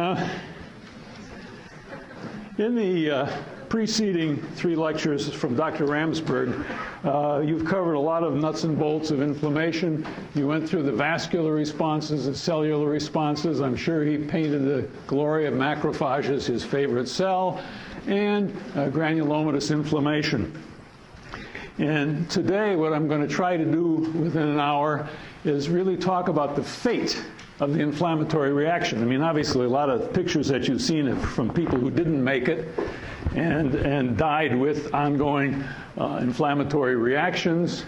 Now, in the preceding 3 lectures from Dr. Ramsberg, you've covered a lot of nuts and bolts of inflammation. You went through the vascular responses and cellular responses. I'm sure he painted the glory of macrophages, his favorite cell, and granulomatous inflammation. And today, what I'm going to try to do within an hour is really talk about the fate of the inflammatory reaction. I mean, obviously, a lot of pictures that you've seen are from people who didn't make it and died with ongoing inflammatory reactions.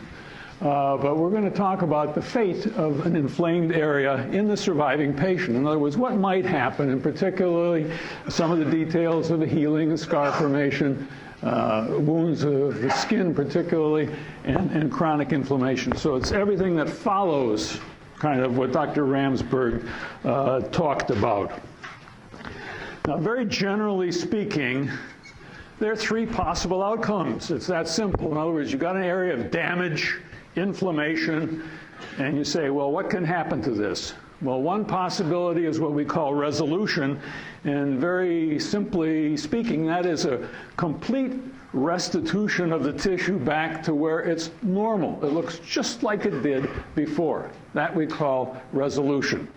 But we're going to talk about the fate of an inflamed area in the surviving patient. In other words, what might happen, and particularly some of the details of the healing and scar formation, wounds of the skin particularly, and chronic inflammation. So it's everything that follows kind of what Dr. Ramsberg talked about. Now, very generally speaking, there are 3 possible outcomes. It's that simple. In other words, you've got an area of damage, inflammation, and you say, well, what can happen to this? Well, one possibility is what we call resolution, and very simply speaking, that is a complete restitution of the tissue back to where it's normal. It looks just like it did before. That we call resolution.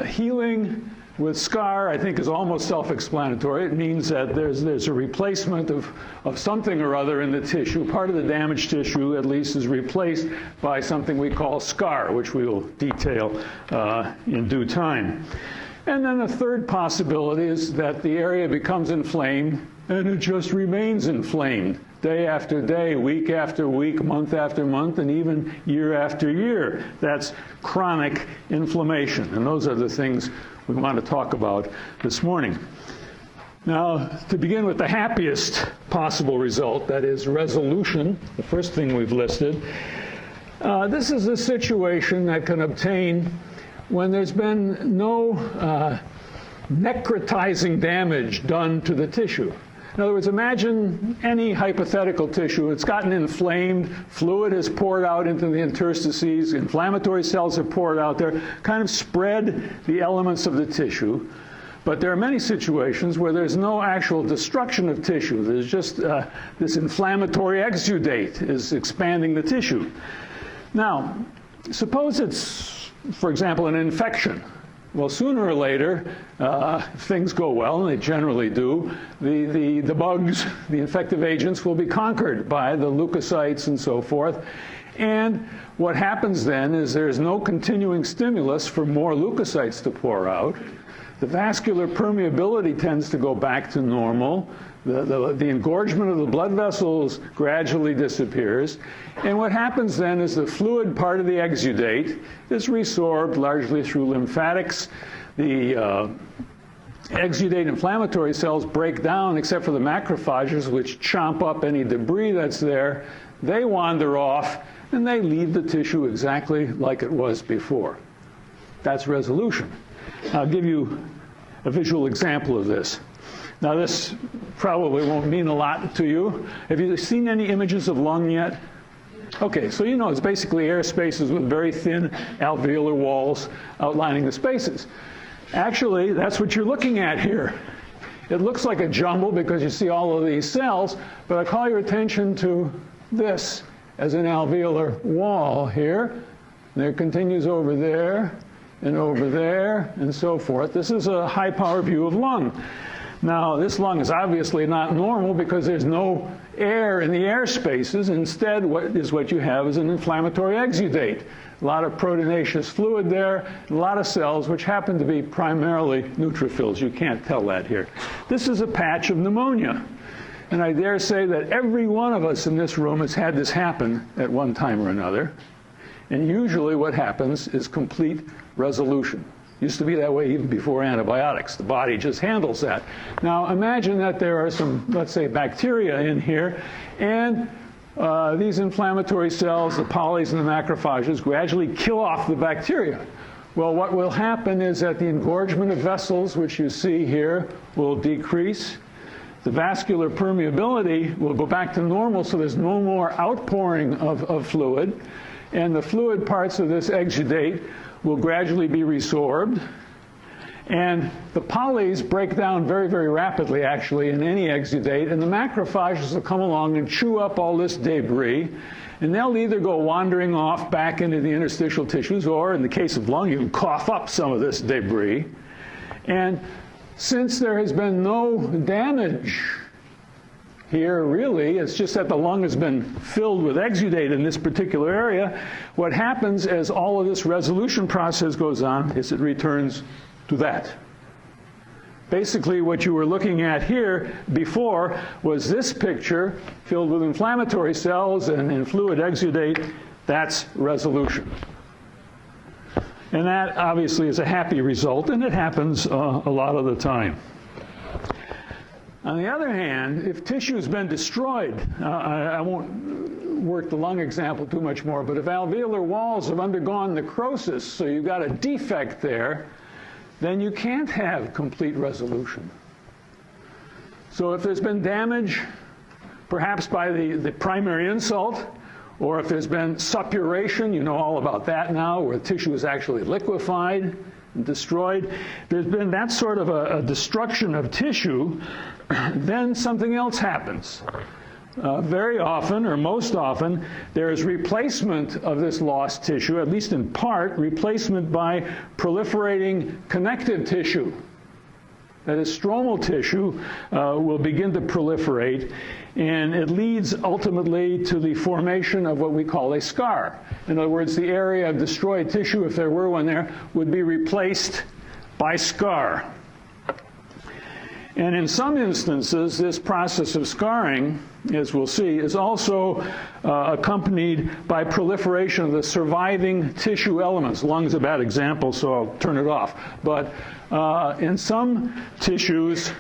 Healing with scar, I think, is almost self-explanatory. It means that there's a replacement of something or other in the tissue. Part of the damaged tissue, at least, is replaced by something we call scar, which we will detail in due time. And then a third possibility is that the area becomes inflamed, and it just remains inflamed day after day, week after week, month after month, and even year after year. That's chronic inflammation, and those are the things we want to talk about this morning. Now, to begin with the happiest possible result, that is resolution, the first thing we've listed. This is a situation that can obtain when there's been no necrotizing damage done to the tissue. In other words, imagine any hypothetical tissue. It's gotten inflamed, fluid has poured out into the interstices, inflammatory cells have poured out there, kind of spread the elements of the tissue. But there are many situations where there's no actual destruction of tissue. There's just this inflammatory exudate is expanding the tissue. Now, suppose it's, for example, an infection. Well, sooner or later, if things go well, and they generally do, the bugs, the infective agents, will be conquered by the leukocytes and so forth. And what happens then is there's no continuing stimulus for more leukocytes to pour out. The vascular permeability tends to go back to normal. The engorgement of the blood vessels gradually disappears. And what happens then is the fluid part of the exudate is resorbed largely through lymphatics. The exudate inflammatory cells break down except for the macrophages, which chomp up any debris that's there. They wander off, and they leave the tissue exactly like it was before. That's resolution. I'll give you a visual example of this. Now, this probably won't mean a lot to you. Have you seen any images of lung yet? Okay, so you know it's basically air spaces with very thin alveolar walls outlining the spaces. Actually, that's what you're looking at here. It looks like a jumble because you see all of these cells, but I call your attention to this as an alveolar wall here. And it continues over there, and so forth. This is a high-power view of lung. Now, this lung is obviously not normal because there's no air in the air spaces. Instead, what you have is an inflammatory exudate. A lot of proteinaceous fluid there, a lot of cells, which happen to be primarily neutrophils. You can't tell that here. This is a patch of pneumonia. And I dare say that every one of us in this room has had this happen at one time or another. And usually what happens is complete resolution. Used to be that way even before antibiotics. The body just handles that. Now imagine that there are some, let's say, bacteria in here, and these inflammatory cells, the polys and the macrophages, gradually kill off the bacteria. Well, what will happen is that the engorgement of vessels, which you see here, will decrease. The vascular permeability will go back to normal, so there's no more outpouring of fluid. And the fluid parts of this exudate will gradually be resorbed. And the polys break down very, very rapidly, actually, in any exudate, and the macrophages will come along and chew up all this debris, and they'll either go wandering off back into the interstitial tissues, or in the case of lung, you can cough up some of this debris. And since there has been no damage here, really, it's just that the lung has been filled with exudate in this particular area, what happens as all of this resolution process goes on is it returns to that. Basically, what you were looking at here before was this picture filled with inflammatory cells and in fluid exudate. That's resolution. And that obviously is a happy result, and it happens a lot of the time. On the other hand, if tissue has been destroyed, I won't work the lung example too much more, but if alveolar walls have undergone necrosis, so you've got a defect there, then you can't have complete resolution. So if there's been damage, perhaps by the primary insult, or if there's been suppuration, you know all about that now, where tissue is actually liquefied and destroyed, there's been that sort of a destruction of tissue, then something else happens. Very often, or most often, there is replacement of this lost tissue, at least in part, replacement by proliferating connective tissue. That is, stromal tissue will begin to proliferate, and it leads ultimately to the formation of what we call a scar. In other words, the area of destroyed tissue, if there were one there, would be replaced by scar. And in some instances, this process of scarring, as we'll see, is also accompanied by proliferation of the surviving tissue elements. Lung's a bad example, so I'll turn it off. But in some tissues,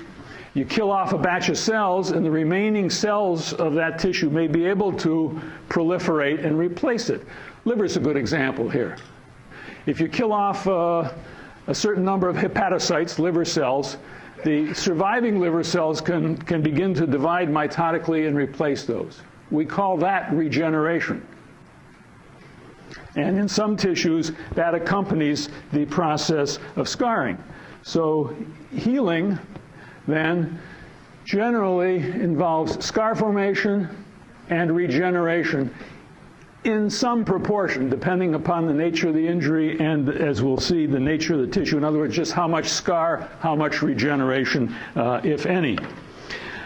you kill off a batch of cells, and the remaining cells of that tissue may be able to proliferate and replace it. Liver's a good example here. If you kill off a certain number of hepatocytes, liver cells, the surviving liver cells can begin to divide mitotically and replace those. We call that regeneration. And in some tissues, that accompanies the process of scarring. So healing then generally involves scar formation and regeneration in some proportion, depending upon the nature of the injury and, as we'll see, the nature of the tissue. In other words, just how much scar, how much regeneration, if any.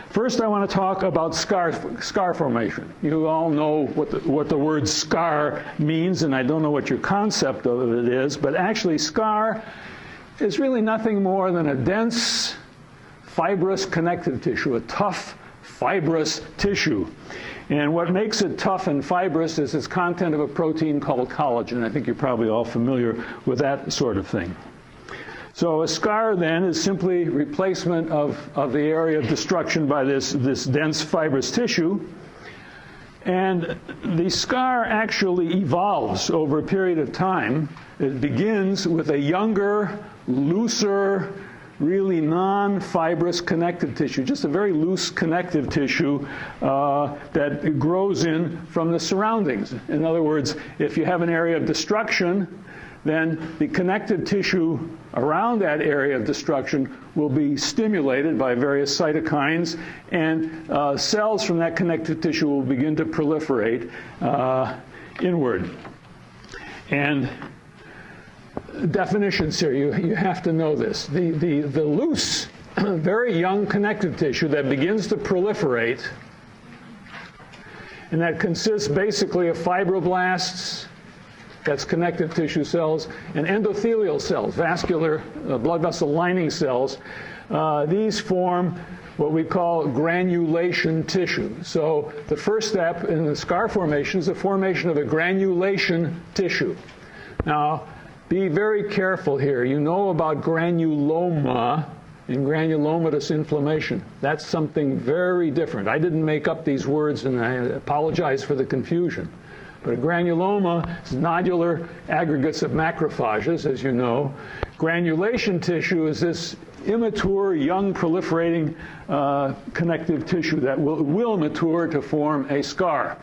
First, I want to talk about scar formation. You all know what the word scar means, and I don't know what your concept of it is, but actually scar is really nothing more than a dense, fibrous connective tissue, a tough, fibrous tissue. And what makes it tough and fibrous is its content of a protein called collagen. I think you're probably all familiar with that sort of thing. So a scar then is simply replacement of the area of destruction by this dense fibrous tissue. And the scar actually evolves over a period of time. It begins with a younger, looser, really non-fibrous connective tissue, just a very loose connective tissue that grows in from the surroundings. In other words, if you have an area of destruction, then the connective tissue around that area of destruction will be stimulated by various cytokines, and cells from that connective tissue will begin to proliferate inward. And definitions here, you have to know this. The loose, very young connective tissue that begins to proliferate, and that consists basically of fibroblasts, that's connective tissue cells, and endothelial cells, vascular blood vessel lining cells. These form what we call granulation tissue. So the first step in the scar formation is the formation of a granulation tissue. Now, be very careful here. You know about granuloma and granulomatous inflammation. That's something very different. I didn't make up these words, and I apologize for the confusion. But a granuloma is nodular aggregates of macrophages, as you know. Granulation tissue is this immature, young, proliferating connective tissue that will mature to form a scar.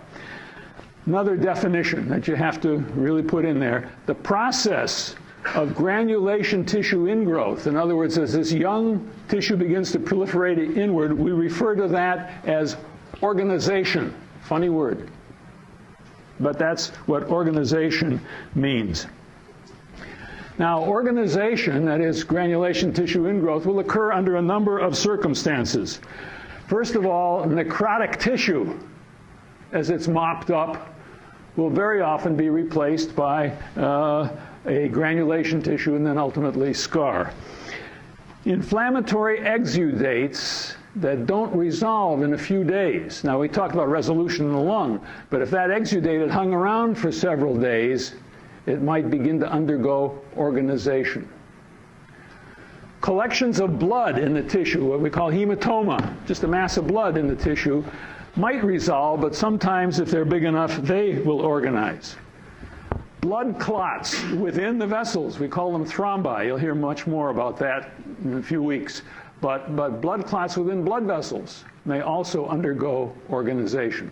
Another definition that you have to really put in there, the process of granulation tissue ingrowth. In other words, as this young tissue begins to proliferate inward, we refer to that as organization. Funny word, but that's what organization means. Now, organization, that is granulation tissue ingrowth, will occur under a number of circumstances. First of all, necrotic tissue, as it's mopped up, will very often be replaced by a granulation tissue and then ultimately scar. Inflammatory exudates that don't resolve in a few days. Now, we talked about resolution in the lung, but if that exudate had hung around for several days, it might begin to undergo organization. Collections of blood in the tissue, what we call hematoma, just a mass of blood in the tissue, might resolve, but sometimes if they're big enough, they will organize. Blood clots within the vessels, we call them thrombi. You'll hear much more about that in a few weeks. But blood clots within blood vessels may also undergo organization.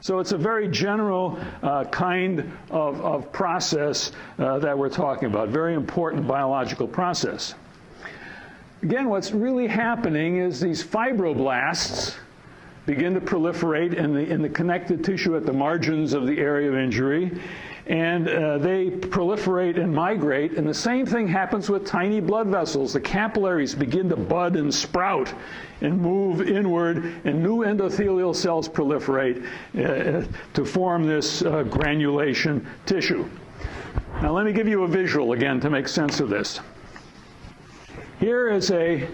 So it's a very general kind of process that we're talking about, very important biological process. Again, what's really happening is these fibroblasts begin to proliferate in the connective tissue at the margins of the area of injury, and they proliferate and migrate, and the same thing happens with tiny blood vessels. The capillaries begin to bud and sprout and move inward, and new endothelial cells proliferate to form this granulation tissue. Now let me give you a visual again to make sense of this. Here is a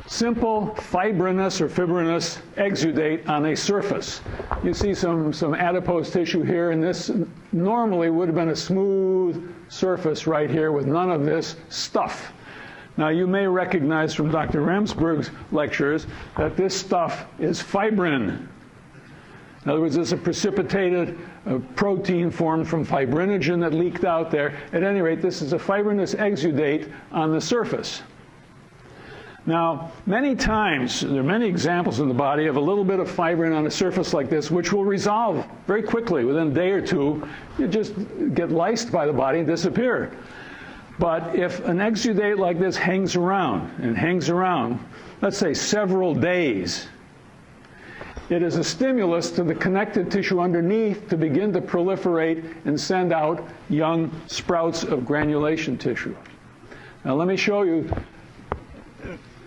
simple fibrinous or fibrinous exudate on a surface. You see some adipose tissue here, and this normally would have been a smooth surface right here with none of this stuff. Now, you may recognize from Dr. Remsburg's lectures that this stuff is fibrin. In other words, it's a precipitated protein formed from fibrinogen that leaked out there. At any rate, this is a fibrinous exudate on the surface. Now, many times, there are many examples in the body of a little bit of fibrin on a surface like this, which will resolve very quickly. Within a day or two, you just get lysed by the body and disappear. But if an exudate like this hangs around, let's say several days, it is a stimulus to the connective tissue underneath to begin to proliferate and send out young sprouts of granulation tissue. Now, let me show you.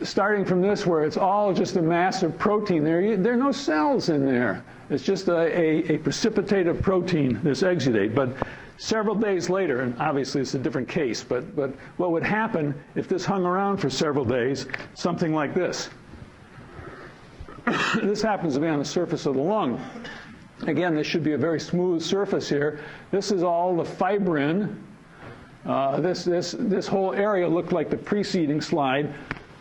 Starting from this, where it's all just a mass of protein, there are no cells in there. It's just a precipitative protein, this exudate. But several days later, and obviously it's a different case, but what would happen if this hung around for several days, something like this. This happens to be on the surface of the lung. Again, this should be a very smooth surface here. This is all the fibrin. This whole area looked like the preceding slide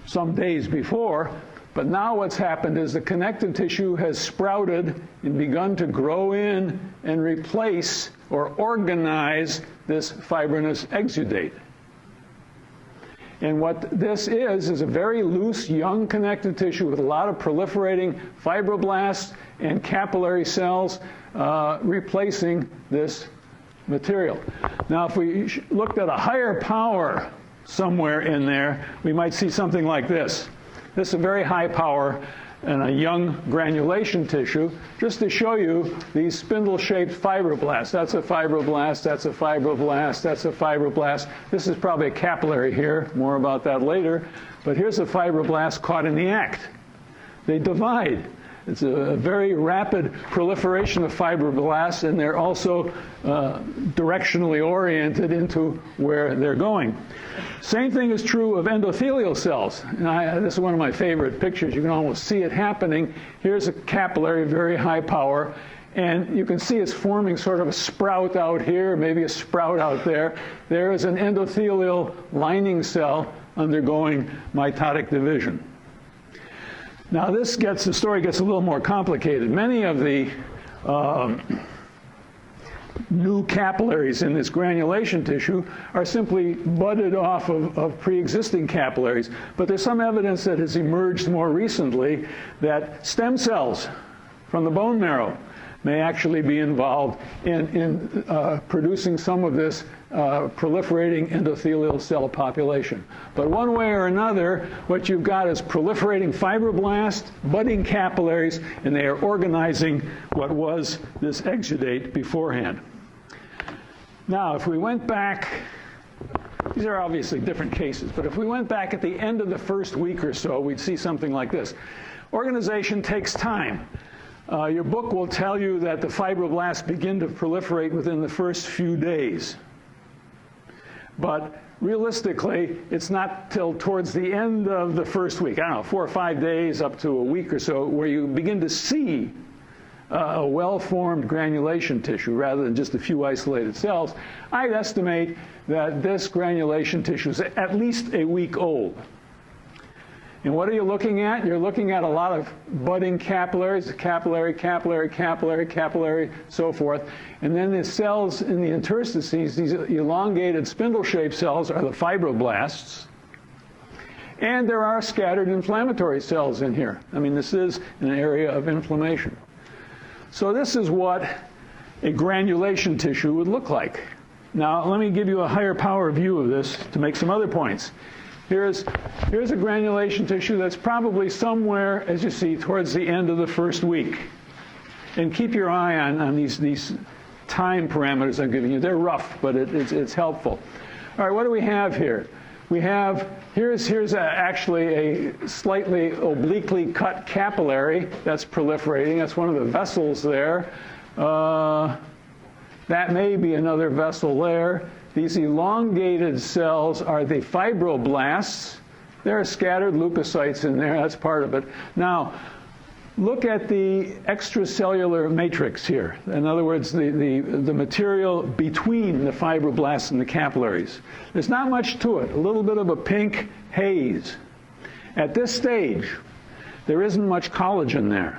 some days before, but now what's happened is the connective tissue has sprouted and begun to grow in and replace or organize this fibrinous exudate. And what this is a very loose, young connective tissue with a lot of proliferating fibroblasts and capillary cells replacing this material. Now, if we looked at a higher power somewhere in there, we might see something like this. This is a very high power and a young granulation tissue, just to show you these spindle-shaped fibroblasts. That's a fibroblast, that's a fibroblast, that's a fibroblast. This is probably a capillary here, more about that later. But here's a fibroblast caught in the act. They divide. It's a very rapid proliferation of fibroblasts, and they're also directionally oriented into where they're going. Same thing is true of endothelial cells. And this is one of my favorite pictures. You can almost see it happening. Here's a capillary, very high power, and you can see it's forming sort of a sprout out here, maybe a sprout out there. There is an endothelial lining cell undergoing mitotic division. Now the story gets a little more complicated. Many of the new capillaries in this granulation tissue are simply budded off of pre-existing capillaries. But there's some evidence that has emerged more recently that stem cells from the bone marrow may actually be involved in producing some of this proliferating endothelial cell population. But one way or another, what you've got is proliferating fibroblasts, budding capillaries, and they are organizing what was this exudate beforehand. Now, if we went back, these are obviously different cases, but if we went back at the end of the first week or so, we'd see something like this. Organization takes time. Your book will tell you that the fibroblasts begin to proliferate within the first few days. But realistically, it's not till towards the end of the first week, I don't know, 4 or 5 days up to a week or so, where you begin to see a well-formed granulation tissue rather than just a few isolated cells. I'd estimate that this granulation tissue is at least a week old. And what are you looking at? You're looking at a lot of budding capillaries, capillary, capillary, capillary, capillary, so forth. And then the cells in the interstices, these elongated spindle-shaped cells, are the fibroblasts. And there are scattered inflammatory cells in here. I mean, this is an area of inflammation. So this is what a granulation tissue would look like. Now, let me give you a higher power view of this to make some other points. Here's a granulation tissue that's probably somewhere, as you see, towards the end of the first week. And keep your eye on these time parameters I'm giving you. They're rough, but it's helpful. All right, what do we have here? We have, here's actually a slightly obliquely cut capillary that's proliferating. That's one of the vessels there. That may be another vessel there. These elongated cells are the fibroblasts. There are scattered leukocytes in there. That's part of it. Now, look at the extracellular matrix here. In other words, the material between the fibroblasts and the capillaries. There's not much to it, a little bit of a pink haze. At this stage, there isn't much collagen there.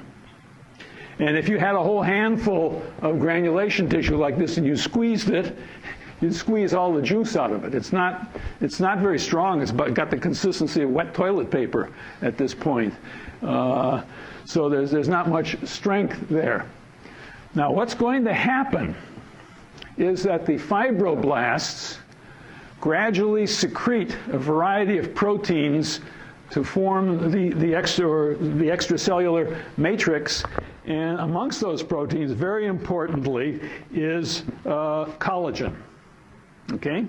And if you had a whole handful of granulation tissue like this and you squeezed it, you'd squeeze all the juice out of it. It's not very strong. It's got the consistency of wet toilet paper at this point. So there's not much strength there. Now, what's going to happen is that the fibroblasts gradually secrete a variety of proteins to form the extracellular matrix. And amongst those proteins, very importantly, is collagen. Okay?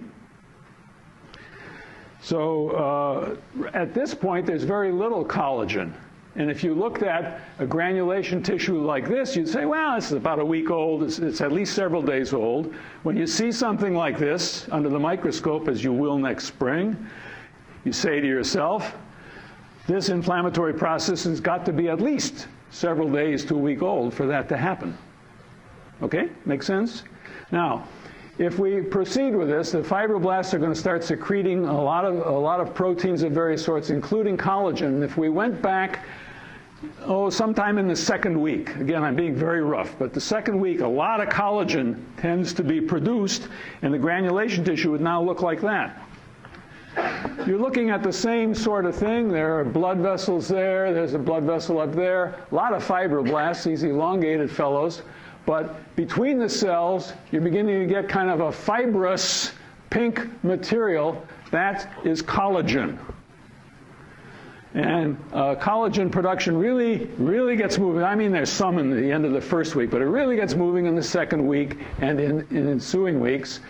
So at this point, there's very little collagen. And if you looked at a granulation tissue like this, you'd say, well, this is about a week old. It's at least several days old. When you see something like this under the microscope, as you will next spring, you say to yourself, this inflammatory process has got to be at least several days to a week old for that to happen. Okay? Make sense? Now, if we proceed with this, the fibroblasts are going to start secreting a lot of proteins of various sorts, including collagen. If we went back, sometime in the second week, again, I'm being very rough, but the second week, a lot of collagen tends to be produced, and the granulation tissue would now look like that. You're looking at the same sort of thing. There are blood vessels there. There's a blood vessel up there. A lot of fibroblasts, these elongated fellows. But between the cells, you're beginning to get kind of a fibrous pink material. That is collagen. And collagen production really gets moving. I mean, there's some in the end of the first week, but it really gets moving in the second week and in ensuing weeks.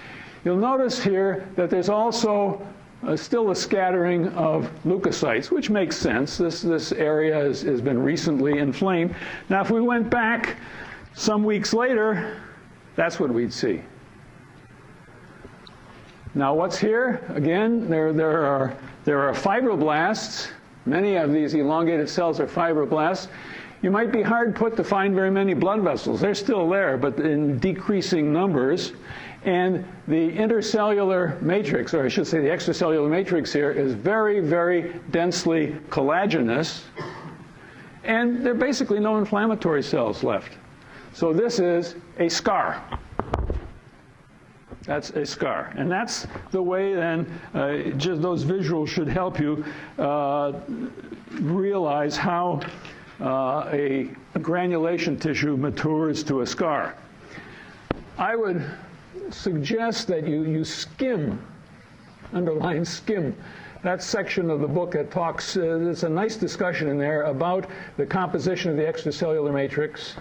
You'll notice here that there's also still a scattering of leukocytes, which makes sense. This area has been recently inflamed. Now, if we went back some weeks later, that's what we'd see. Now, what's here? Again, there are fibroblasts. Many of these elongated cells are fibroblasts. You might be hard put to find very many blood vessels. They're still there, but in decreasing numbers. And the intercellular matrix, or I should say the extracellular matrix here, is very, very densely collagenous. And there are basically no inflammatory cells left. So this is a scar. That's a scar. And that's the way then, just those visuals should help you realize how a granulation tissue matures to a scar. I would suggest that you skim, underline skim, that section of the book that talks, there's a nice discussion in there about the composition of the extracellular matrix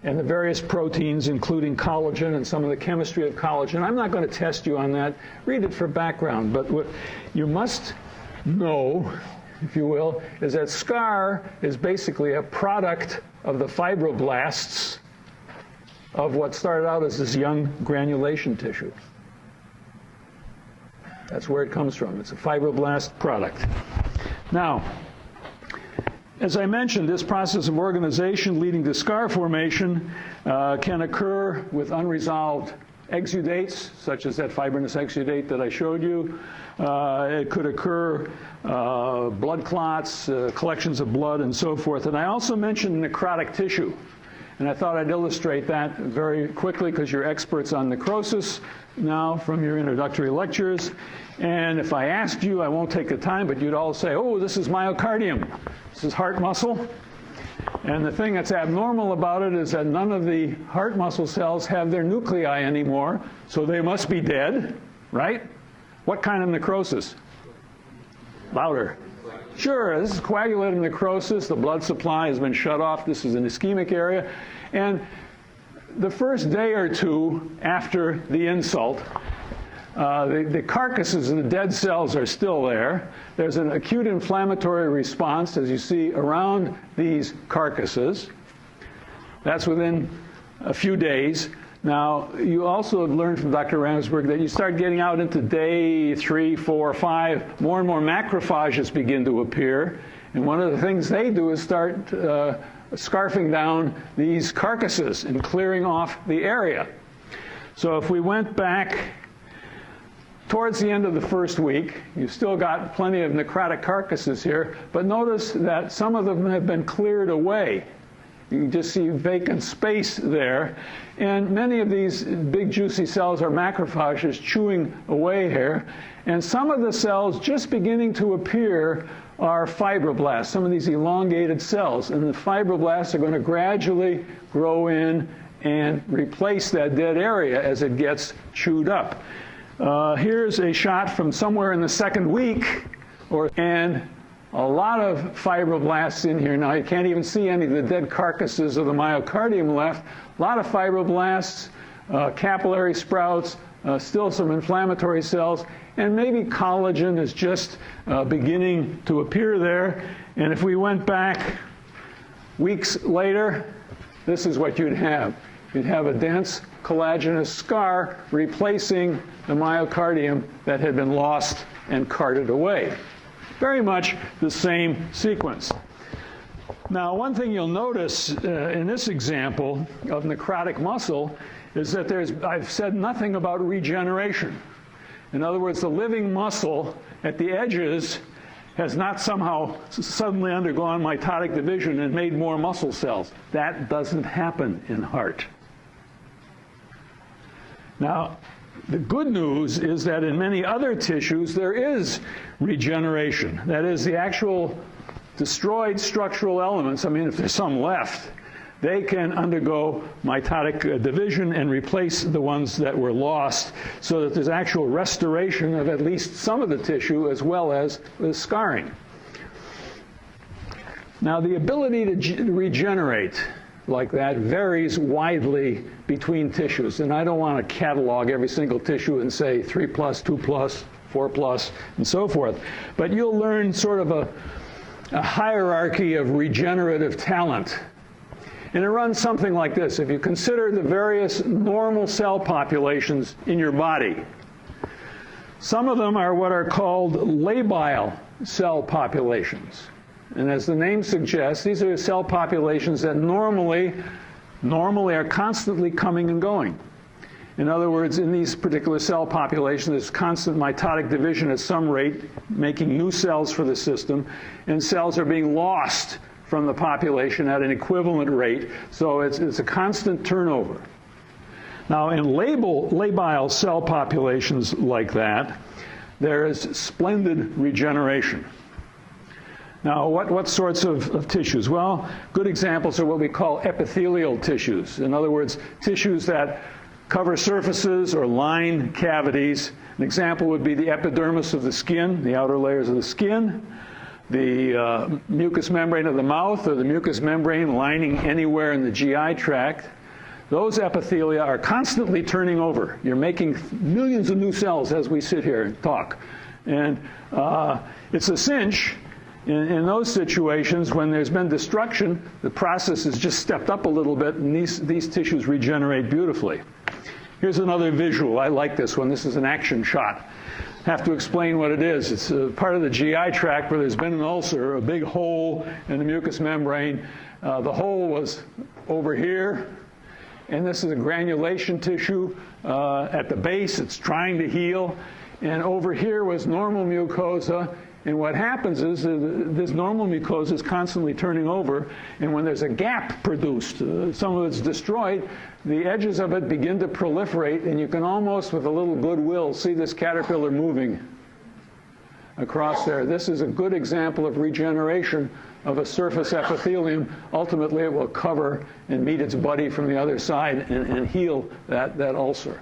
and the various proteins, including collagen and some of the chemistry of collagen. I'm not going to test you on that. Read it for background. But what you must know, if you will, is that scar is basically a product of the fibroblasts of what started out as this young granulation tissue. That's where it comes from. It's a fibroblast product. Now, as I mentioned, this process of organization leading to scar formation can occur with unresolved exudates, such as that fibrinous exudate that I showed you. It could occur blood clots, collections of blood, and so forth. And I also mentioned necrotic tissue. And I thought I'd illustrate that very quickly because you're experts on necrosis now from your introductory lectures. And if I asked you, I won't take the time, but you'd all say, oh, this is myocardium. This is heart muscle. And the thing that's abnormal about it is that none of the heart muscle cells have their nuclei anymore, so they must be dead, right? What kind of necrosis? Louder. Sure, this is coagulative necrosis. The blood supply has been shut off. This is an ischemic area. And the first day or two after the insult, the carcasses of the dead cells are still there. There's an acute inflammatory response, as you see, around these carcasses. That's within a few days. Now, you also have learned from Dr. Ramsberg that you start getting out into day 3, 4, 5, more and more macrophages begin to appear. And one of the things they do is start scarfing down these carcasses and clearing off the area. So if we went back towards the end of the first week, you've still got plenty of necrotic carcasses here, but notice that some of them have been cleared away. You can just see vacant space there. And many of these big juicy cells are macrophages chewing away here. And some of the cells just beginning to appear are fibroblasts, some of these elongated cells. And the fibroblasts are going to gradually grow in and replace that dead area as it gets chewed up. Here's a shot from somewhere in the second week, and a lot of fibroblasts in here. Now, you can't even see any of the dead carcasses of the myocardium left. A lot of fibroblasts, capillary sprouts, still some inflammatory cells, and maybe collagen is just beginning to appear there. And if we went back weeks later, this is what you'd have. You'd have a dense collagenous scar replacing the myocardium that had been lost and carted away. Very much the same sequence. Now, one thing you'll notice in this example of necrotic muscle is that I've said nothing about regeneration. In other words, the living muscle at the edges has not somehow suddenly undergone mitotic division and made more muscle cells. That doesn't happen in heart. Now, the good news is that in many other tissues there is regeneration. That is, the actual destroyed structural elements, I mean, if there's some left, they can undergo mitotic division and replace the ones that were lost so that there's actual restoration of at least some of the tissue as well as the scarring. Now, the ability to regenerate like that varies widely between tissues. And I don't want to catalog every single tissue and say 3+, 2+, 4+, and so forth. But you'll learn sort of a hierarchy of regenerative talent. And it runs something like this. If you consider the various normal cell populations in your body, some of them are what are called labile cell populations. And as the name suggests, these are cell populations that normally are constantly coming and going. In other words, in these particular cell populations, there's constant mitotic division at some rate, making new cells for the system, and cells are being lost from the population at an equivalent rate. So it's a constant turnover. Now, in labile cell populations like that, there is splendid regeneration. Now, what sorts of tissues? Well, good examples are what we call epithelial tissues. In other words, tissues that cover surfaces or line cavities. An example would be the epidermis of the skin, the outer layers of the skin, the mucous membrane of the mouth, or the mucous membrane lining anywhere in the GI tract. Those epithelia are constantly turning over. You're making millions of new cells as we sit here and talk. And it's a cinch. In those situations, when there's been destruction, the process has just stepped up a little bit, and these tissues regenerate beautifully. Here's another visual. I like this one. This is an action shot. I have to explain what it is. It's a part of the GI tract where there's been an ulcer, a big hole in the mucous membrane. The hole was over here, and this is a granulation tissue at the base. It's trying to heal. And over here was normal mucosa. And what happens is this normal mucosa is constantly turning over, and when there's a gap produced, some of it's destroyed, the edges of it begin to proliferate, and you can almost, with a little goodwill, see this caterpillar moving across there. This is a good example of regeneration of a surface epithelium. Ultimately, it will cover and meet its buddy from the other side and heal that ulcer.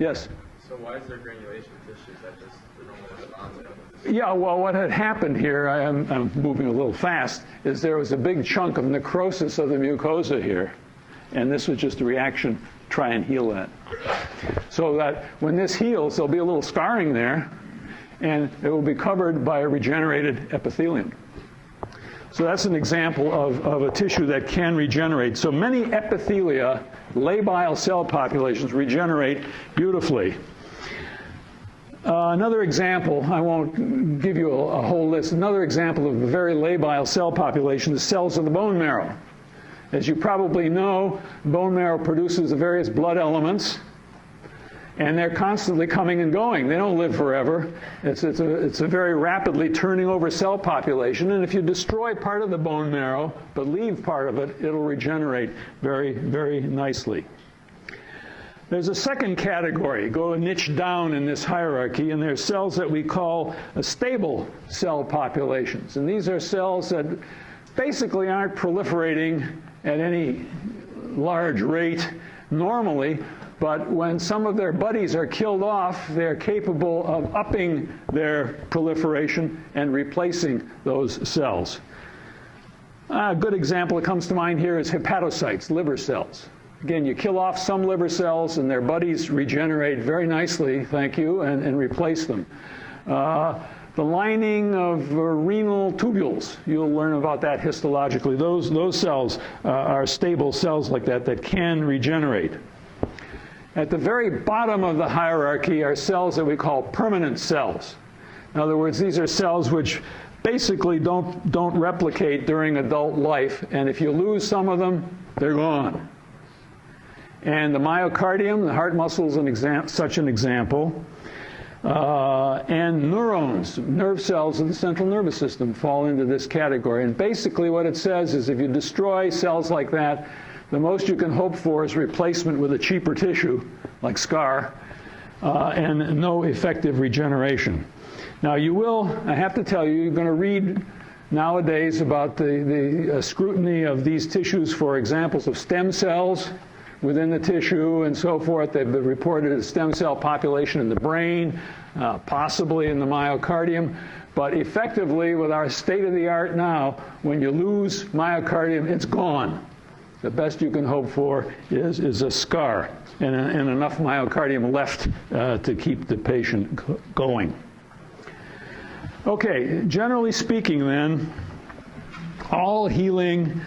Yes? So why is there granulation tissues that just normally respond to? Yeah, well, what had happened here, I'm moving a little fast, is there was a big chunk of necrosis of the mucosa here. And this was just a reaction to try and heal that. So that when this heals, there'll be a little scarring there, and it will be covered by a regenerated epithelium. So that's an example of a tissue that can regenerate. So many epithelia, labile cell populations, regenerate beautifully. Another example, I won't give you a whole list, another example of a very labile cell population, the cells of the bone marrow. As you probably know, bone marrow produces the various blood elements, and they're constantly coming and going. They don't live forever. It's a very rapidly turning over cell population, and if you destroy part of the bone marrow, but leave part of it, it'll regenerate very, very nicely. There's a second category, go a niche down in this hierarchy, and there's cells that we call stable cell populations. And these are cells that basically aren't proliferating at any large rate normally, but when some of their buddies are killed off, they're capable of upping their proliferation and replacing those cells. A good example that comes to mind here is hepatocytes, liver cells. Again, you kill off some liver cells and their buddies regenerate very nicely, thank you, and replace them. The lining of renal tubules, you'll learn about that histologically. Those cells are stable cells like that can regenerate. At the very bottom of the hierarchy are cells that we call permanent cells. In other words, these are cells which basically don't replicate during adult life, and if you lose some of them, they're gone. And the myocardium, the heart muscle, is such an example. And neurons, nerve cells of the central nervous system, fall into this category. And basically what it says is if you destroy cells like that, the most you can hope for is replacement with a cheaper tissue, like scar, and no effective regeneration. Now you will, I have to tell you, you're going to read nowadays about the scrutiny of these tissues for examples of stem cells within the tissue and so forth. They've been reported as stem cell population in the brain, possibly in the myocardium. But effectively, with our state-of-the-art now, when you lose myocardium, it's gone. The best you can hope for is a scar and enough myocardium left to keep the patient going. Okay, generally speaking then, all healing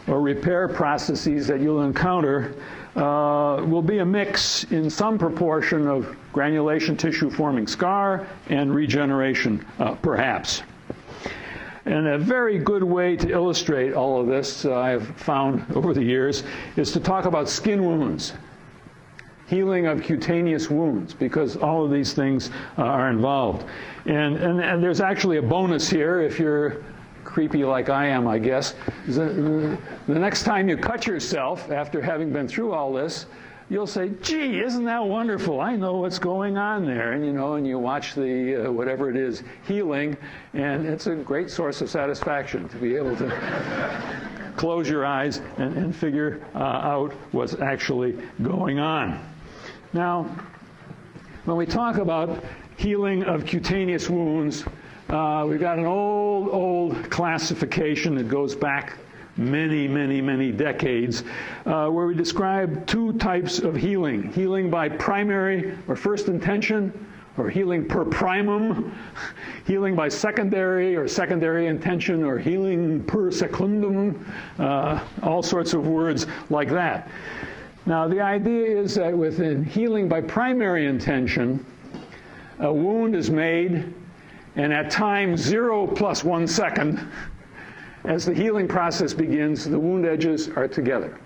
or repair processes that you'll encounter will be a mix in some proportion of granulation tissue forming scar and regeneration, perhaps. And a very good way to illustrate all of this, I've found over the years, is to talk about skin wounds, healing of cutaneous wounds, because all of these things are involved. And there's actually a bonus here if you're creepy like I am, I guess. The next time you cut yourself, after having been through all this, you'll say, gee, isn't that wonderful? I know what's going on there. And, you know, and you watch the, whatever it is, healing, and it's a great source of satisfaction to be able to close your eyes and figure out what's actually going on. Now, when we talk about healing of cutaneous wounds, we've got an old classification that goes back many decades, where we describe two types of healing. Healing by primary or first intention, or healing per primum, healing by secondary or secondary intention, or healing per secundum, all sorts of words like that. Now, the idea is that within healing by primary intention, a wound is made, and at time 0 + 1 second, as the healing process begins, the wound edges are together.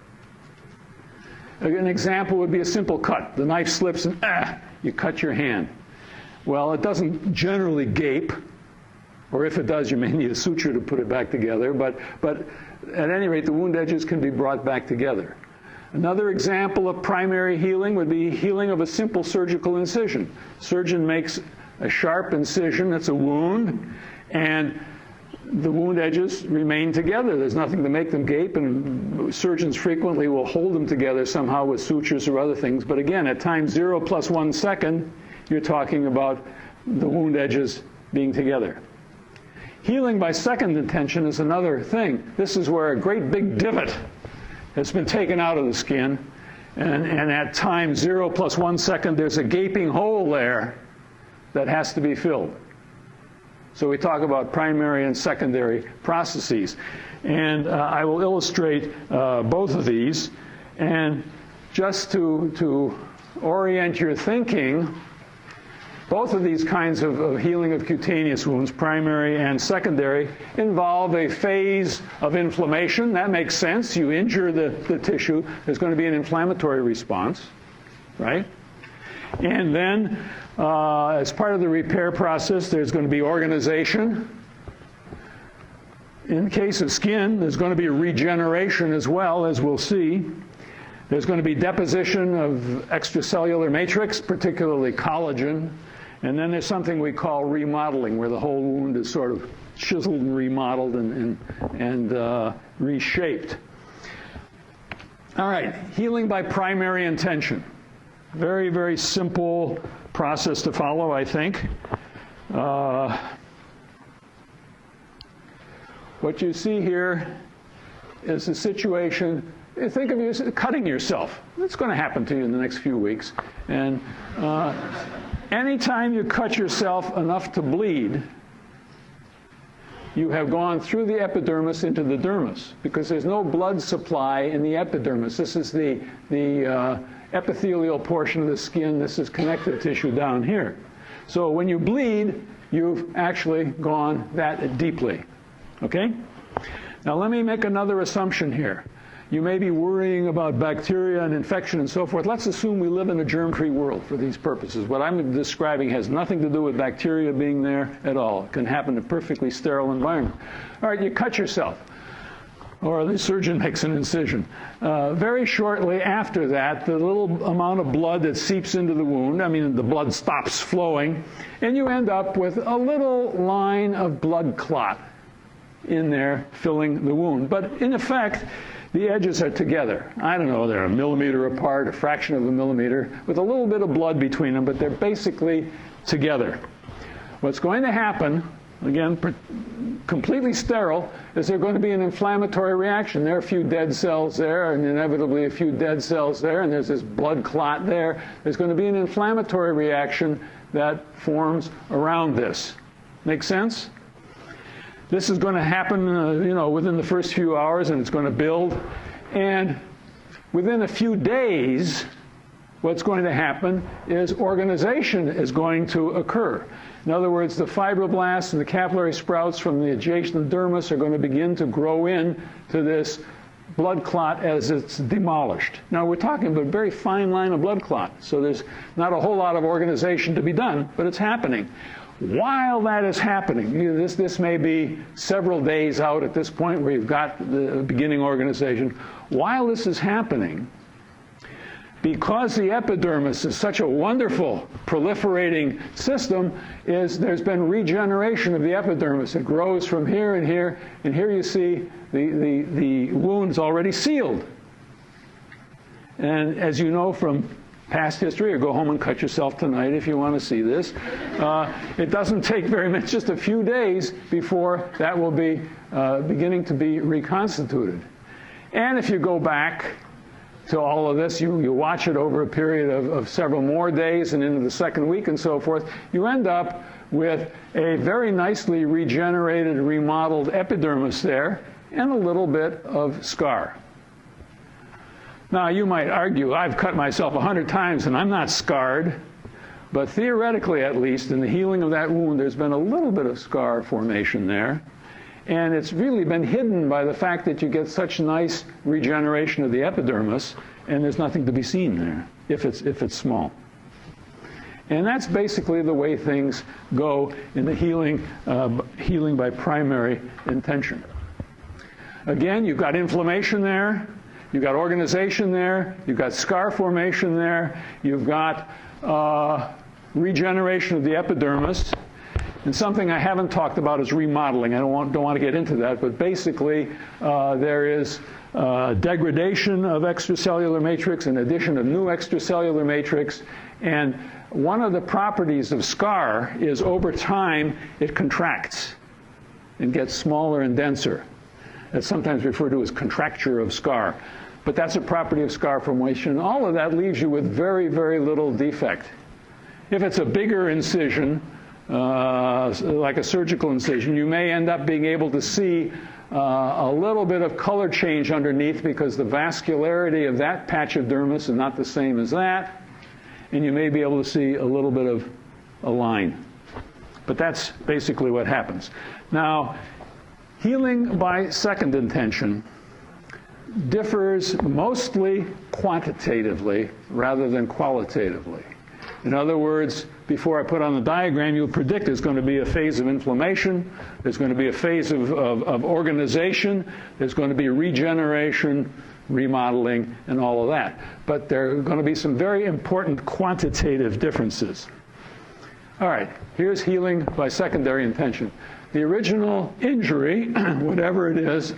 An example would be a simple cut. The knife slips and you cut your hand. Well, it doesn't generally gape, or if it does, you may need a suture to put it back together, but at any rate, the wound edges can be brought back together. Another example of primary healing would be healing of a simple surgical incision. Surgeon makes a sharp incision, that's a wound, and the wound edges remain together. There's nothing to make them gape, and surgeons frequently will hold them together somehow with sutures or other things. But again, at time 0 + 1 second, you're talking about the wound edges being together. Healing by second intention is another thing. This is where a great big divot has been taken out of the skin, and at time 0 + 1 second, there's a gaping hole there that has to be filled. So we talk about primary and secondary processes. And I will illustrate both of these. And just to orient your thinking, both of these kinds of healing of cutaneous wounds, primary and secondary, involve a phase of inflammation. That makes sense. You injure the tissue, there's going to be an inflammatory response, right? And then, as part of the repair process, there's going to be organization. In the case of skin, there's going to be regeneration as well, as we'll see. There's going to be deposition of extracellular matrix, particularly collagen. And then there's something we call remodeling, where the whole wound is sort of chiseled and remodeled and reshaped. All right, healing by primary intention. Very simple process to follow, I think. What you see here is a situation, think of you cutting yourself. It's going to happen to you in the next few weeks. And anytime you cut yourself enough to bleed, you have gone through the epidermis into the dermis, because there's no blood supply in the epidermis. This is the epithelial portion of the skin. This is connective tissue down here. So when you bleed, you've actually gone that deeply. Okay? Now let me make another assumption here. You may be worrying about bacteria and infection and so forth. Let's assume we live in a germ-free world for these purposes. What I'm describing has nothing to do with bacteria being there at all. It can happen in a perfectly sterile environment. All right, you cut yourself, or the surgeon makes an incision. Very shortly after that, the little amount of blood that seeps into the wound, I mean, the blood stops flowing, and you end up with a little line of blood clot in there filling the wound. But in effect, the edges are together. I don't know, they're a millimeter apart, a fraction of a millimeter, with a little bit of blood between them, but they're basically together. What's going to happen, again, completely sterile, is there's going to be an inflammatory reaction. There are a few dead cells there, and inevitably a few dead cells there, and there's this blood clot there. There's going to be an inflammatory reaction that forms around this. Make sense? This is going to happen, within the first few hours, and it's going to build. And within a few days, what's going to happen is organization is going to occur. In other words, the fibroblasts and the capillary sprouts from the adjacent dermis are going to begin to grow in to this blood clot as it's demolished. Now, we're talking about a very fine line of blood clot, so there's not a whole lot of organization to be done, but it's happening. While that is happening, this may be several days out at this point where you've got the beginning organization. While this is happening, because the epidermis is such a wonderful proliferating system, there's been regeneration of the epidermis. It grows from here and here, and here you see the wound's already sealed. And as you know from past history, or go home and cut yourself tonight if you want to see this, it doesn't take very much, just a few days before that will be beginning to be reconstituted. And if you go back to all of this, you watch it over a period of several more days and into the second week and so forth, you end up with a very nicely regenerated, remodeled epidermis there and a little bit of scar. Now, you might argue, I've cut myself 100 times and I'm not scarred, but theoretically at least, in the healing of that wound, there's been a little bit of scar formation there. And it's really been hidden by the fact that you get such nice regeneration of the epidermis, and there's nothing to be seen there if it's small. And that's basically the way things go in the healing by primary intention. Again, you've got inflammation there, you've got organization there, you've got scar formation there, you've got regeneration of the epidermis. And something I haven't talked about is remodeling. I don't want to get into that, but basically there is degradation of extracellular matrix and addition of new extracellular matrix. And one of the properties of scar is over time it contracts and gets smaller and denser. That's sometimes referred to as contracture of scar. But that's a property of scar formation. All of that leaves you with very, very little defect. If it's a bigger incision, like a surgical incision, you may end up being able to see a little bit of color change underneath because the vascularity of that patch of dermis is not the same as that, and you may be able to see a little bit of a line. But that's basically what happens. Now, healing by second intention differs mostly quantitatively rather than qualitatively. In other words, before I put on the diagram, you'll predict there's going to be a phase of inflammation, there's going to be a phase of organization, there's going to be regeneration, remodeling, and all of that. But there are going to be some very important quantitative differences. All right, here's healing by secondary intention. The original injury, whatever it is,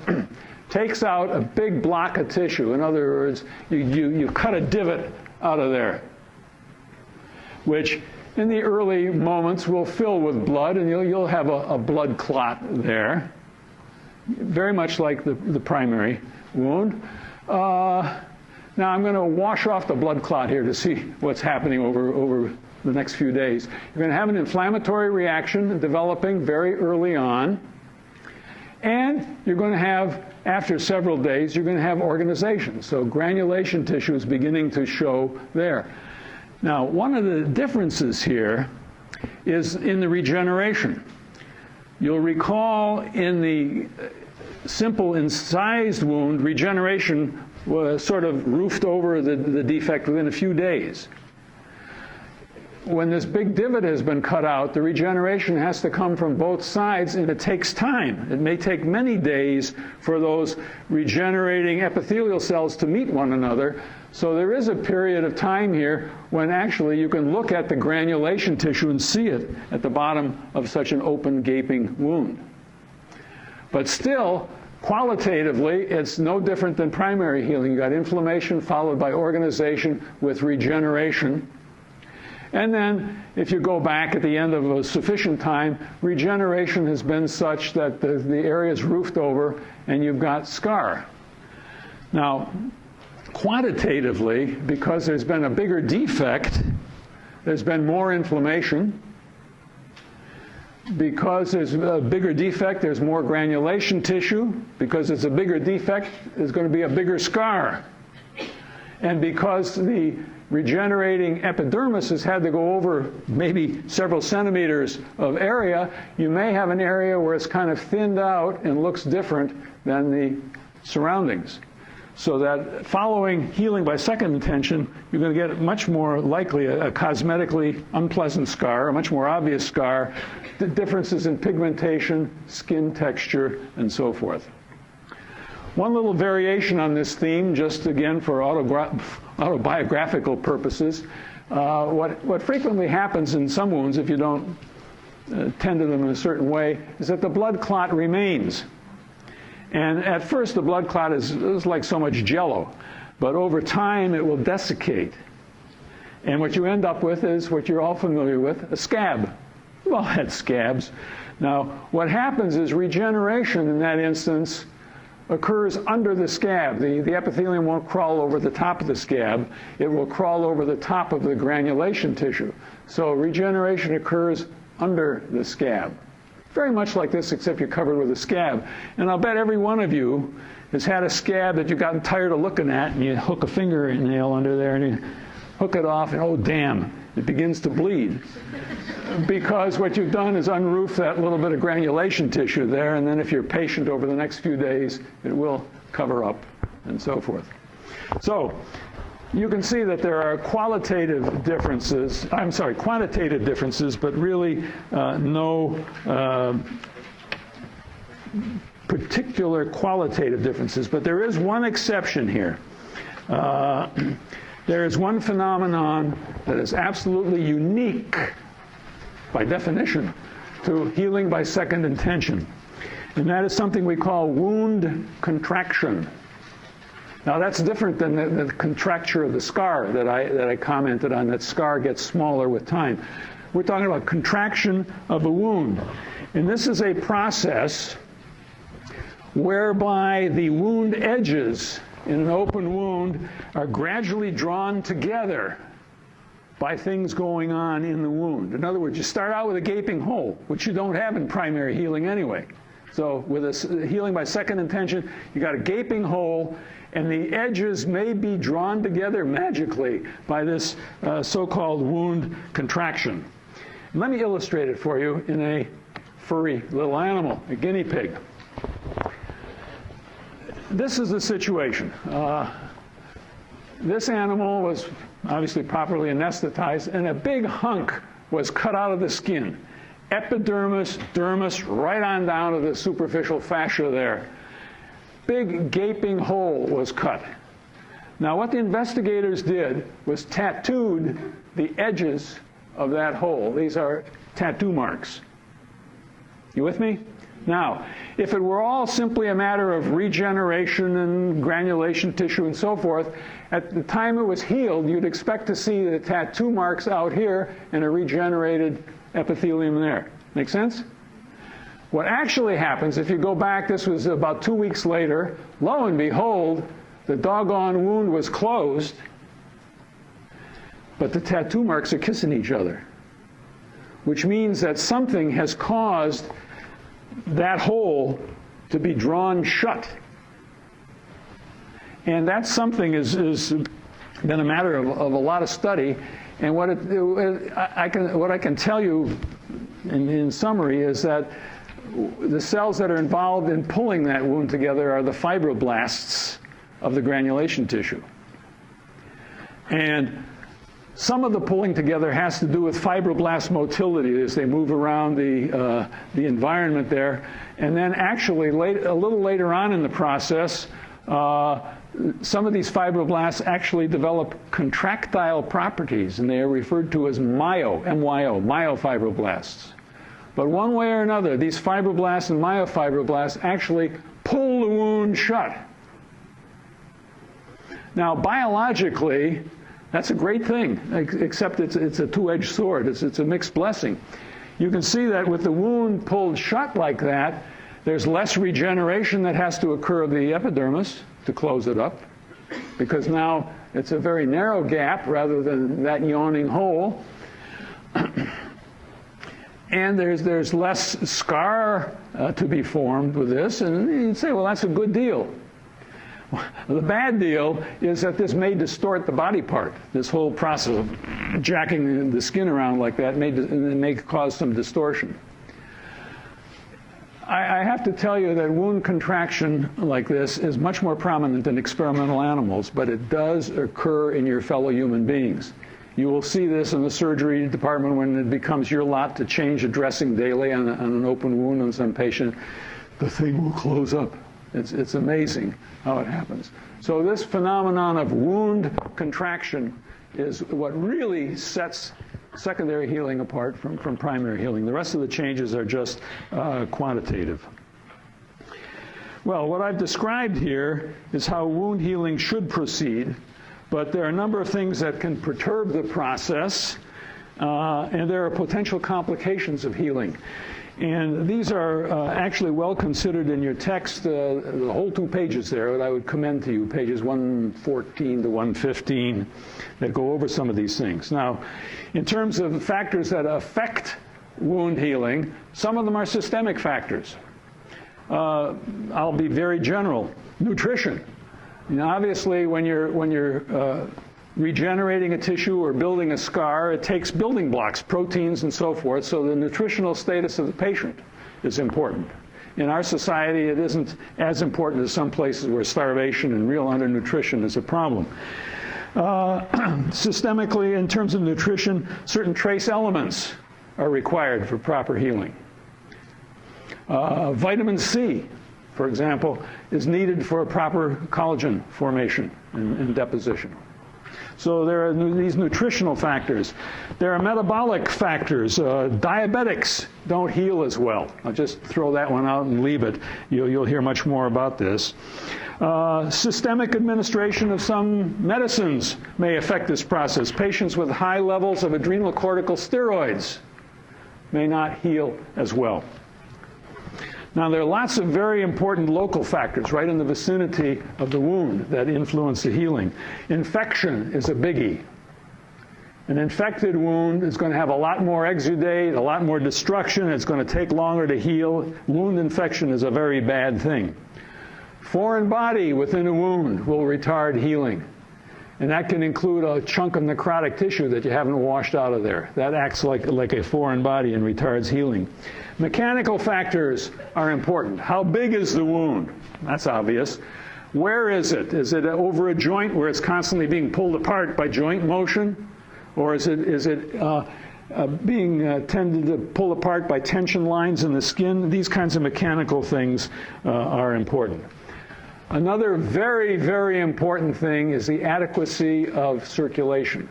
takes out a big block of tissue. In other words, you cut a divot out of there, which in the early moments will fill with blood, and you'll have a blood clot there, very much like the primary wound. Now I'm going to wash off the blood clot here to see what's happening over the next few days. You're going to have an inflammatory reaction developing very early on, and you're going to have, after several days, you're going to have organization. So granulation tissue is beginning to show there. Now, one of the differences here is in the regeneration. You'll recall in the simple incised wound, regeneration was sort of roofed over the defect within a few days. When this big divot has been cut out, the regeneration has to come from both sides, and it takes time. It may take many days for those regenerating epithelial cells to meet one another. So there is a period of time here when actually you can look at the granulation tissue and see it at the bottom of such an open, gaping wound. But still, qualitatively, it's no different than primary healing. You've got inflammation followed by organization with regeneration. And then, if you go back at the end of a sufficient time, regeneration has been such that the area is roofed over and you've got scar. Now, quantitatively, because there's been a bigger defect, there's been more inflammation. Because there's a bigger defect, there's more granulation tissue. Because it's a bigger defect, there's going to be a bigger scar. And because the regenerating epidermis has had to go over maybe several centimeters of area, you may have an area where it's kind of thinned out and looks different than the surroundings. So that following healing by second intention, you're going to get much more likely a cosmetically unpleasant scar, a much more obvious scar, the differences in pigmentation, skin texture, and so forth. One little variation on this theme, just again for autobiographical purposes. What frequently happens in some wounds, if you don't tend to them in a certain way, is that the blood clot remains. And at first, the blood clot is like so much jello, but over time, it will desiccate. And what you end up with is what you're all familiar with, a scab. We've all had scabs. Now, what happens is regeneration in that instance occurs under the scab. The epithelium won't crawl over the top of the scab. It will crawl over the top of the granulation tissue. So regeneration occurs under the scab. Very much like this, except you're covered with a scab. And I'll bet every one of you has had a scab that you've gotten tired of looking at, and you hook a fingernail under there, and you hook it off, and oh, damn, it begins to bleed. Because what you've done is unroof that little bit of granulation tissue there, and then if you're patient over the next few days, it will cover up, and so forth. So you can see that there are quantitative differences, but really no particular qualitative differences. But there is one exception here. There is one phenomenon that is absolutely unique, by definition, to healing by second intention. And that is something we call wound contraction. Now that's different than the contracture of the scar that I commented on. That scar gets smaller with time. We're talking about contraction of a wound. And this is a process whereby the wound edges in an open wound are gradually drawn together by things going on in the wound. In other words, you start out with a gaping hole, which you don't have in primary healing anyway. So with a healing by second intention, you got a gaping hole, and the edges may be drawn together magically by this so-called wound contraction. And let me illustrate it for you in a furry little animal, a guinea pig. This is the situation. This animal was obviously properly anesthetized, and a big hunk was cut out of the skin. Epidermis, dermis, right on down to the superficial fascia there. Big gaping hole was cut. Now what the investigators did was tattooed the edges of that hole. These are tattoo marks. You with me? Now, if it were all simply a matter of regeneration and granulation tissue and so forth, at the time it was healed, you'd expect to see the tattoo marks out here and a regenerated epithelium there. Make sense? What actually happens, if you go back, this was about 2 weeks later, lo and behold, the doggone wound was closed, but the tattoo marks are kissing each other, which means that something has caused that hole to be drawn shut. And that something has been a matter of a lot of study. And what I can tell you in summary is that the cells that are involved in pulling that wound together are the fibroblasts of the granulation tissue. And some of the pulling together has to do with fibroblast motility as they move around the environment there. And then actually, a little later on in the process, some of these fibroblasts actually develop contractile properties, and they are referred to as myofibroblasts. But one way or another, these fibroblasts and myofibroblasts actually pull the wound shut. Now, biologically, that's a great thing, except it's a two-edged sword. It's a mixed blessing. You can see that with the wound pulled shut like that, there's less regeneration that has to occur of the epidermis to close it up, because now it's a very narrow gap rather than that yawning hole. And there's less scar to be formed with this, and you'd say, well, that's a good deal. The bad deal is that this may distort the body part. This whole process of jacking the skin around like that may cause some distortion. I have to tell you that wound contraction like this is much more prominent in experimental animals, but it does occur in your fellow human beings. You will see this in the surgery department when it becomes your lot to change a dressing daily on an open wound on some patient. The thing will close up. It's amazing how it happens. So this phenomenon of wound contraction is what really sets secondary healing apart from primary healing. The rest of the changes are just quantitative. Well, what I've described here is how wound healing should proceed, but there are a number of things that can perturb the process, and there are potential complications of healing. And these are actually well considered in your text, the whole 2 pages there that I would commend to you, pages 114 to 115, that go over some of these things. Now, in terms of factors that affect wound healing, some of them are systemic factors. I'll be very general. Nutrition. You know, obviously, when you're regenerating a tissue or building a scar, it takes building blocks, proteins and so forth, so the nutritional status of the patient is important. In our society, it isn't as important as some places where starvation and real undernutrition is a problem. Systemically, in terms of nutrition, certain trace elements are required for proper healing. Vitamin C, for example, is needed for a proper collagen formation and deposition. So there are these nutritional factors. There are metabolic factors. Diabetics don't heal as well. I'll just throw that one out and leave it. You'll hear much more about this. Systemic administration of some medicines may affect this process. Patients with high levels of adrenocorticosteroids may not heal as well. Now, there are lots of very important local factors right in the vicinity of the wound that influence the healing. Infection is a biggie. An infected wound is going to have a lot more exudate, a lot more destruction. It's going to take longer to heal. Wound infection is a very bad thing. Foreign body within a wound will retard healing. And that can include a chunk of necrotic tissue that you haven't washed out of there. That acts like a foreign body and retards healing. Mechanical factors are important. How big is the wound? That's obvious. Where is it? Is it over a joint where it's constantly being pulled apart by joint motion? Or is it being tended to pull apart by tension lines in the skin? These kinds of mechanical things are important. Another very, very important thing is the adequacy of circulation.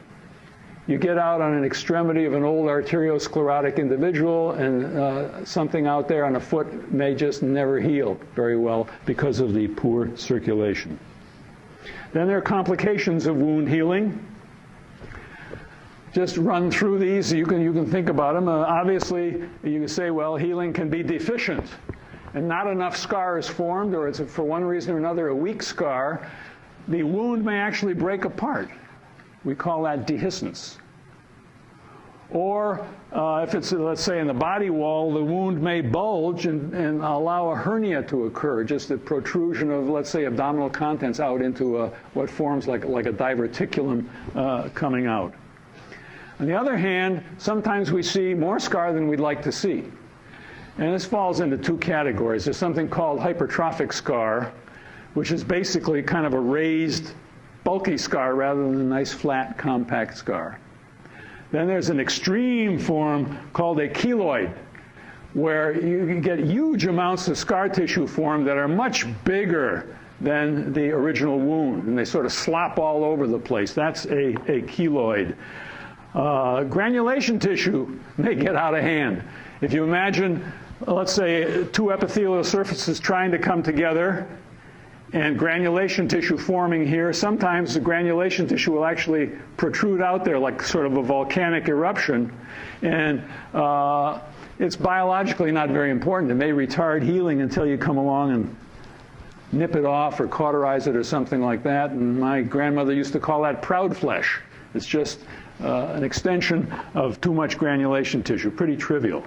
You get out on an extremity of an old arteriosclerotic individual, and something out there on a foot may just never heal very well because of the poor circulation. Then there are complications of wound healing. Just run through these. You can think about them. Obviously, you can say, well, healing can be deficient, and not enough scar is formed, or it's for one reason or another a weak scar. The wound may actually break apart. We call that dehiscence. Or if it's, let's say, in the body wall, the wound may bulge and allow a hernia to occur, just a protrusion of, let's say, abdominal contents out into what forms like a diverticulum coming out. On the other hand, sometimes we see more scar than we'd like to see. And this falls into 2 categories. There's something called hypertrophic scar, which is basically kind of a raised, bulky scar rather than a nice, flat, compact scar. Then there's an extreme form called a keloid, where you get huge amounts of scar tissue formed that are much bigger than the original wound, and they sort of slop all over the place. That's a keloid. Granulation tissue may get out of hand. If you imagine, let's say, 2 epithelial surfaces trying to come together, and granulation tissue forming here, sometimes the granulation tissue will actually protrude out there like sort of a volcanic eruption, and it's biologically not very important. It may retard healing until you come along and nip it off or cauterize it or something like that, and my grandmother used to call that proud flesh. It's just an extension of too much granulation tissue, pretty trivial.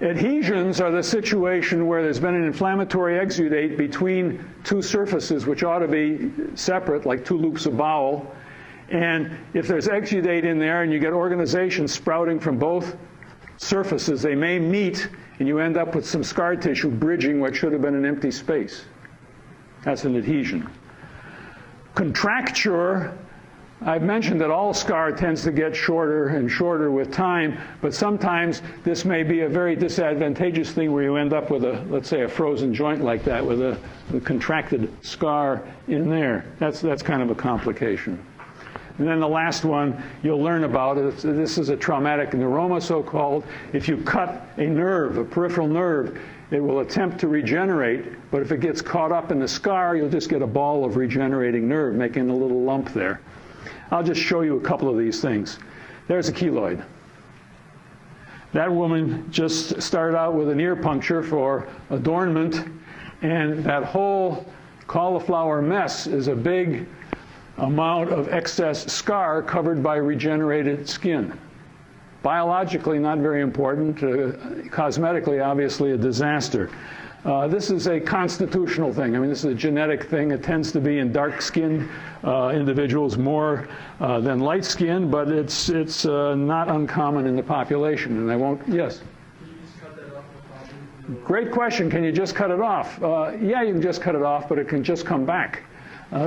Adhesions are the situation where there's been an inflammatory exudate between 2 surfaces which ought to be separate, like 2 loops of bowel. And if there's exudate in there and you get organization sprouting from both surfaces, they may meet and you end up with some scar tissue bridging what should have been an empty space. That's an adhesion. Contracture I've mentioned that all scar tends to get shorter and shorter with time, but sometimes this may be a very disadvantageous thing where you end up with a, let's say, a frozen joint like that with a contracted scar in there. That's kind of a complication. And then the last one you'll learn about, this is a traumatic neuroma, so-called. If you cut a nerve, a peripheral nerve, it will attempt to regenerate, but if it gets caught up in the scar, you'll just get a ball of regenerating nerve, making a little lump there. I'll just show you a couple of these things. There's a keloid. That woman just started out with an ear puncture for adornment, and that whole cauliflower mess is a big amount of excess scar covered by regenerated skin. Biologically, not very important. Cosmetically, obviously, a disaster. This is a constitutional thing. I mean, this is a genetic thing. It tends to be in dark-skinned individuals more than light-skinned, but it's not uncommon in the population. And I won't, yes? Can you just cut that off? Great question. Can you just cut it off? Yeah, you can just cut it off, but it can just come back.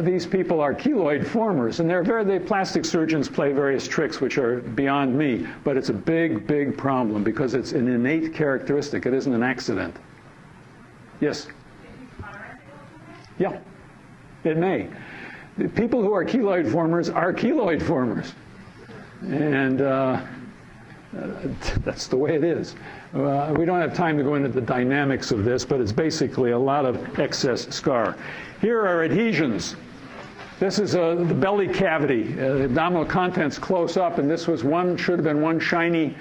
These people are keloid formers, and the plastic surgeons play various tricks which are beyond me, but it's a big, big problem because it's an innate characteristic. It isn't an accident. Yes? Yeah, it may. The people who are keloid formers are keloid formers. And that's the way it is. We don't have time to go into the dynamics of this, but it's basically a lot of excess scar. Here are adhesions. This is the belly cavity, abdominal contents close up, and this was should have been one shiny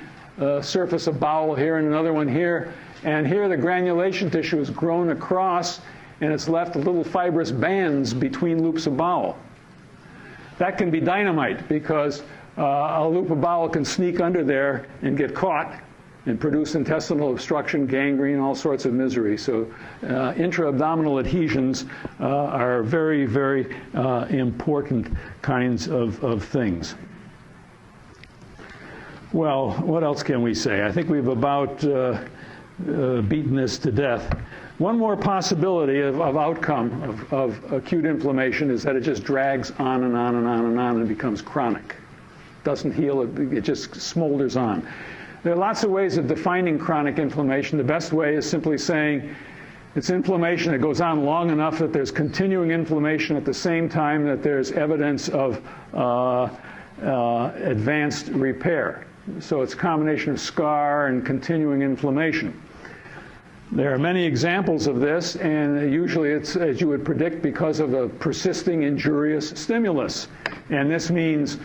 surface of bowel here and another one here. And here the granulation tissue is grown across, and it's left little fibrous bands between loops of bowel. That can be dynamite because a loop of bowel can sneak under there and get caught and produce intestinal obstruction, gangrene, all sorts of misery. So intra-abdominal adhesions are very, very important kinds of things. Well, what else can we say? I think we've about beaten this to death. One more possibility of outcome of acute inflammation is that it just drags on and on and on and on and becomes chronic. Doesn't heal, it just smolders on. There are lots of ways of defining chronic inflammation. The best way is simply saying it's inflammation that goes on long enough that there's continuing inflammation at the same time that there's evidence of advanced repair. So it's a combination of scar and continuing inflammation. There are many examples of this, and usually it's, as you would predict, because of a persisting injurious stimulus. And this means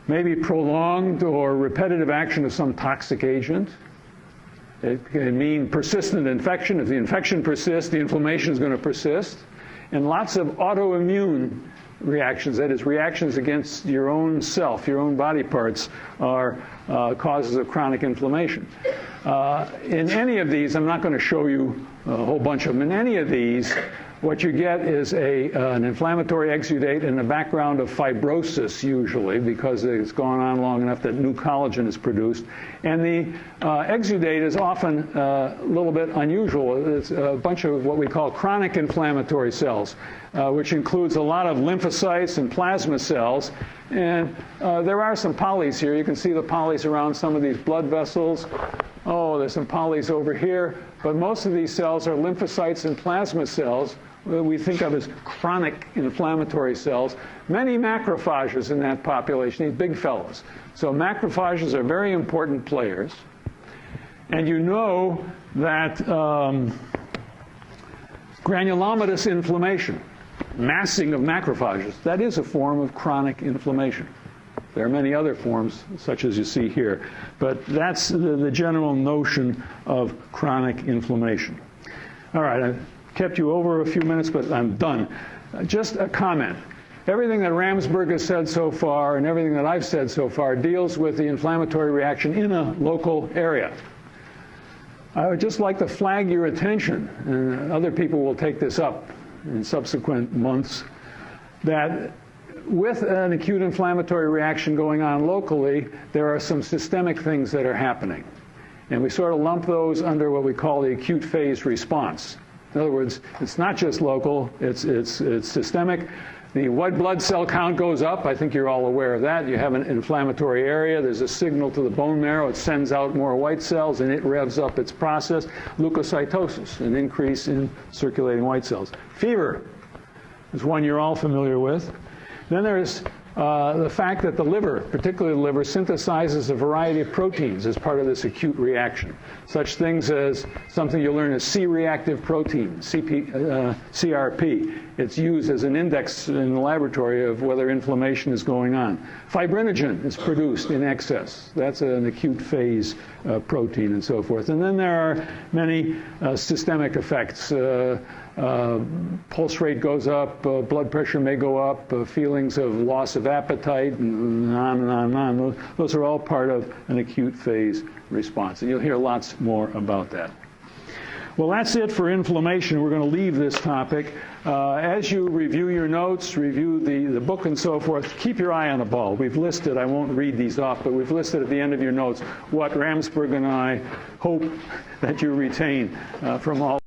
maybe prolonged or repetitive action of some toxic agent. It can mean persistent infection. If the infection persists, the inflammation is going to persist. And lots of autoimmune reactions, that is, reactions against your own self, your own body parts, are causes of chronic inflammation. In any of these, I'm not going to show you a whole bunch of them. In any of these, what you get is an inflammatory exudate in the background of fibrosis, usually, because it's gone on long enough that new collagen is produced. And the exudate is often a little bit unusual. It's a bunch of what we call chronic inflammatory cells, which includes a lot of lymphocytes and plasma cells. And there are some polys here. You can see the polys around some of these blood vessels. Oh, there's some polys over here. But most of these cells are lymphocytes and plasma cells that we think of as chronic inflammatory cells. Many macrophages in that population, these big fellows. So macrophages are very important players. And you know that granulomatous inflammation, massing of macrophages, that is a form of chronic inflammation. There are many other forms, such as you see here, but that's the general notion of chronic inflammation. All right, I've kept you over a few minutes, but I'm done. Just a comment. Everything that Ramsberg has said so far and everything that I've said so far deals with the inflammatory reaction in a local area. I would just like to flag your attention, and other people will take this up in subsequent months, that with an acute inflammatory reaction going on locally, there are some systemic things that are happening. And we sort of lump those under what we call the acute phase response. In other words, it's not just local, it's systemic. The white blood cell count goes up. I think you're all aware of that. You have an inflammatory area. There's a signal to the bone marrow. It sends out more white cells, and it revs up its process. Leukocytosis, an increase in circulating white cells. Fever is one you're all familiar with. Then there's the fact that the liver, particularly the liver, synthesizes a variety of proteins as part of this acute reaction. Such things as something you'll learn as C-reactive protein, CRP. It's used as an index in the laboratory of whether inflammation is going on. Fibrinogen is produced in excess. That's an acute phase protein and so forth. And then there are many systemic effects. Pulse rate goes up, blood pressure may go up, feelings of loss of appetite, and on and on and on. Those are all part of an acute phase response. And you'll hear lots more about that. Well, that's it for inflammation. We're going to leave this topic. As you review your notes, review the book and so forth, keep your eye on the ball. We've listed, I won't read these off, but we've listed at the end of your notes what Ramsberg and I hope that you retain from all